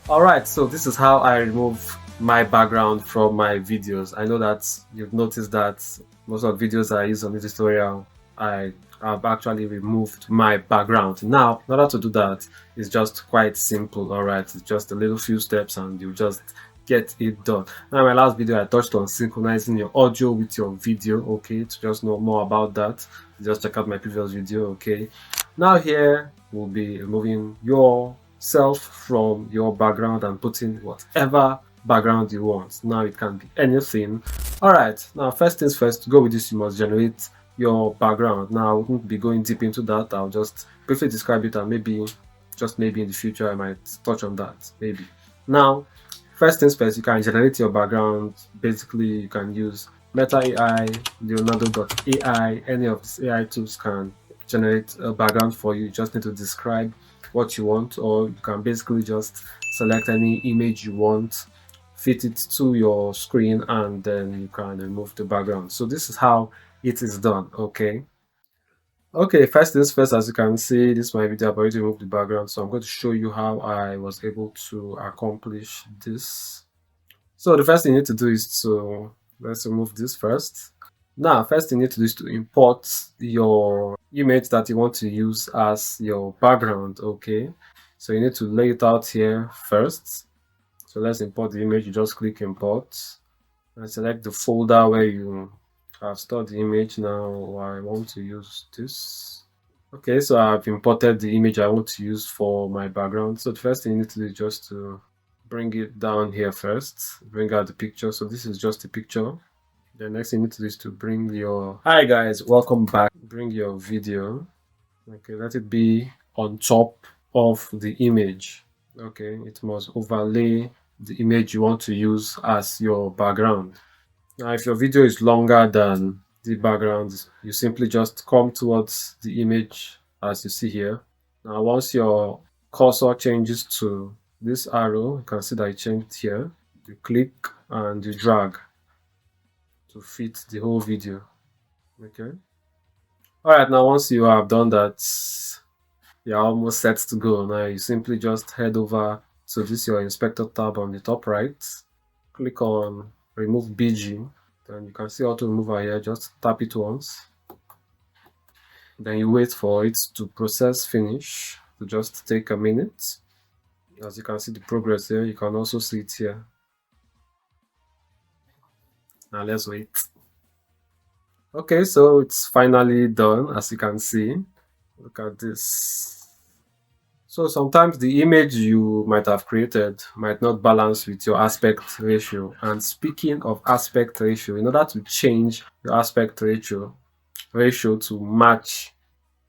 Alright, so this is how I remove my background from my videos. I know that you've noticed that most of the videos I use on this tutorial, I have actually removed my background. Now, in order to do that, it's just quite simple, alright? It's just a little few steps and you just get it done. Now, in my last video, I touched on synchronizing your audio with your video, okay? To just know more about that, just check out my previous video, okay? Now here, we'll be removing your self from your background and putting whatever background you want. Now it can be anything. Alright, now first things first, to go with this you must generate your background. Now I won't be going deep into that, I'll just briefly describe it and maybe just maybe in the future I might touch on that, maybe. Now first things first, you can generate your background. Basically you can use Meta AI, Leonardo.ai, any of these AI tools can generate a background for you. You just need to describe what you want, or you can basically just select any image you want, fit it to your screen, and then you can remove the background. So this is how it is done. Okay, first things first, as you can see, this is my video. I've already removed the background, so I'm going to show you how I was able to accomplish this. So the first thing you need to do is to let's remove this first. Now, first thing you need to do is to import your image that you want to use as your background, okay? So you need to lay it out here first. So let's import the image. You just click import and select the folder where you have stored the image. Now I want to use this. Okay, so I've imported the image I want to use for my background. So the first thing you need to do is just to bring it down here first, bring out the picture. So this is just a picture. The next thing you need to do is to bring your, hi guys, welcome back, bring your video. Okay, let it be on top of the image. Okay, it must overlay the image you want to use as your background. Now if your video is longer than the background, you simply just come towards the image as you see here. Now once your cursor changes to this arrow, you can see that it changed here. You click and you drag to fit the whole video. Okay, all right, now once you have done that, you're almost set to go. Now you simply just head over to this your inspector tab on the top right, click on remove BG, then you can see how to remove here. Just tap it once, then you wait for it to process finish, to just take a minute. As you can see the progress here, you can also see it here. Now let's wait. Okay, so it's finally done, as you can see. Look at this. So sometimes the image you might have created might not balance with your aspect ratio. And speaking of aspect ratio, in order to change your aspect ratio to match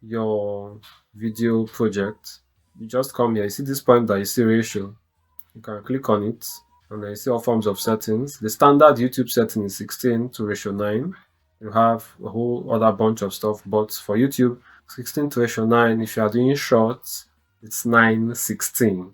your video project, you just come here. You see this point that you see ratio. You can click on it and then you see all forms of settings. The standard YouTube setting is 16 to ratio 9. You have a whole other bunch of stuff, but for YouTube, 16 to ratio 9. If you are doing shorts, it's 9:16.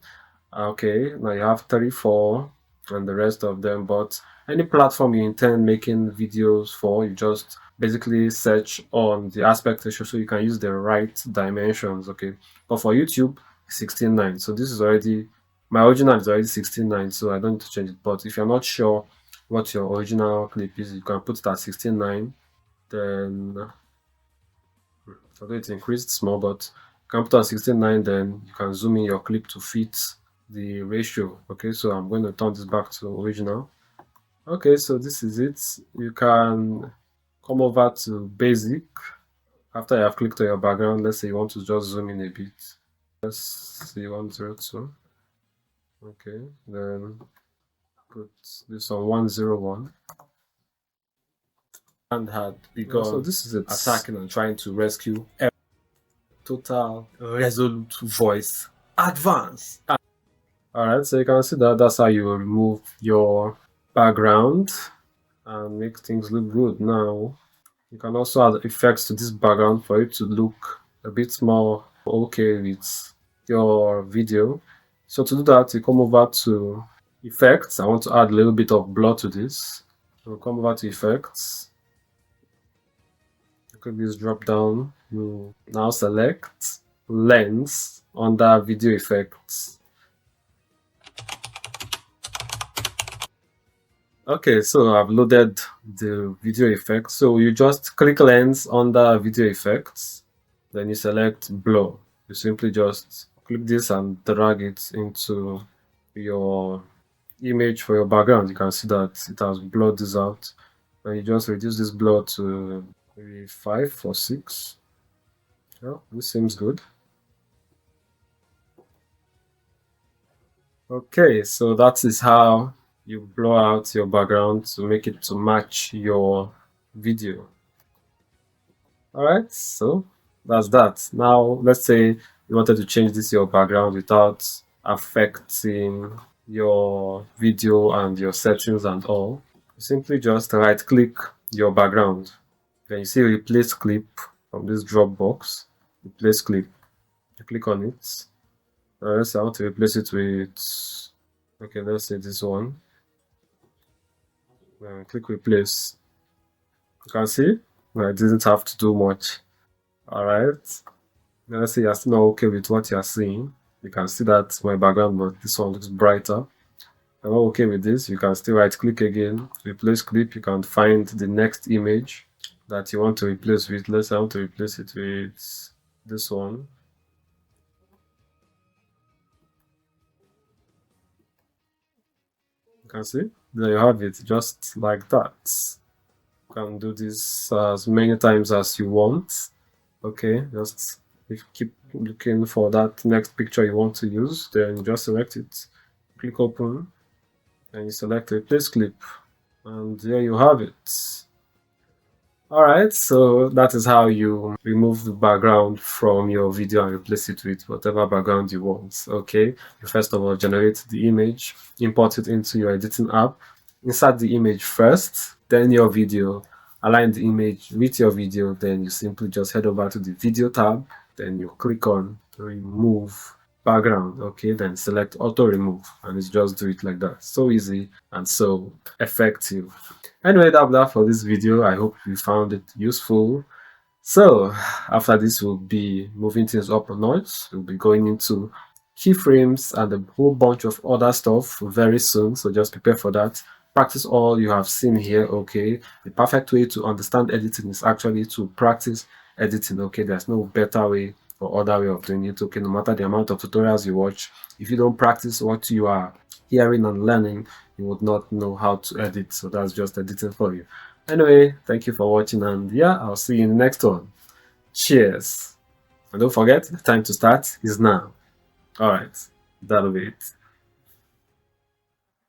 Okay, now you have 34 and the rest of them, but any platform you intend making videos for, you just basically search on the aspect ratio so you can use the right dimensions. Okay, but for YouTube, 16:9. So this is already, my original is already 16:9, so I don't need to change it. But if you're not sure what your original clip is, you can put it at 16:9. Then although it increased small, but you can put at 16:9, then you can zoom in your clip to fit the ratio. Okay, so I'm going to turn this back to original. Okay, so this is it. You can come over to basic after you have clicked on your background. Let's say you want to just zoom in a bit. Let's see 102. Okay, then put this on 101. And had begun. So this is it, attacking and trying to rescue total resolute voice advance. All right, so you can see that that's how you remove your background and make things look good. Now you can also add effects to this background for it to look a bit more okay with your video. So to do that, you come over to effects. I want to add a little bit of blur to this. So come over to effects. Click this drop down. You now select lens under video effects. Okay, so I've loaded the video effect. So you just click lens under video effects, then you select blur. You simply just click this and drag it into your image for your background. You can see that it has blurred this out. And you just reduce this blur to maybe 5 or 6. Yeah, this seems good. Okay, so that is how you blur out your background to make it to match your video. All right, so that's that. Now, let's say you wanted to change this your background without affecting your video and your settings and all. You simply just right click your background. Then you see replace clip from this drop box. Replace clip. You click on it. Let's say I want to replace it with, okay, let's say this one. Click replace. You can see I didn't have to do much. All right. Now let's say you're still not okay with what you're seeing. You can see that my background, but this one looks brighter. I'm not okay with this. You can still right click again, replace clip. You can find the next image that you want to replace with. Let's say I want to replace it with this one. You can see there you have it, just like that. You can do this as many times as you want. Okay, just if you keep looking for that next picture you want to use, then just select it, click open, and you select replace clip, and there you have it. Alright, so that is how you remove the background from your video and replace it with whatever background you want. Okay, you first of all generate the image, import it into your editing app, insert the image first, then your video, align the image with your video, then you simply just head over to the video tab, then you click on remove background. Okay, then select auto remove, and it's just do it like that. So easy and so effective. Anyway, that's that for this video. I hope you found it useful. So after this, we'll be moving things up a notch. We'll be going into keyframes and a whole bunch of other stuff very soon. So just prepare for that. Practice all you have seen here. Okay, the perfect way to understand editing is actually to practice editing. Okay, there's no better way or other way of doing it. Okay, no matter the amount of tutorials you watch, if you don't practice what you are hearing and learning, you would not know how to edit. So that's just editing for you. Anyway, thank you for watching, and yeah, I'll see you in the next one. Cheers. And don't forget, the time to start is now. Alright, that'll be it.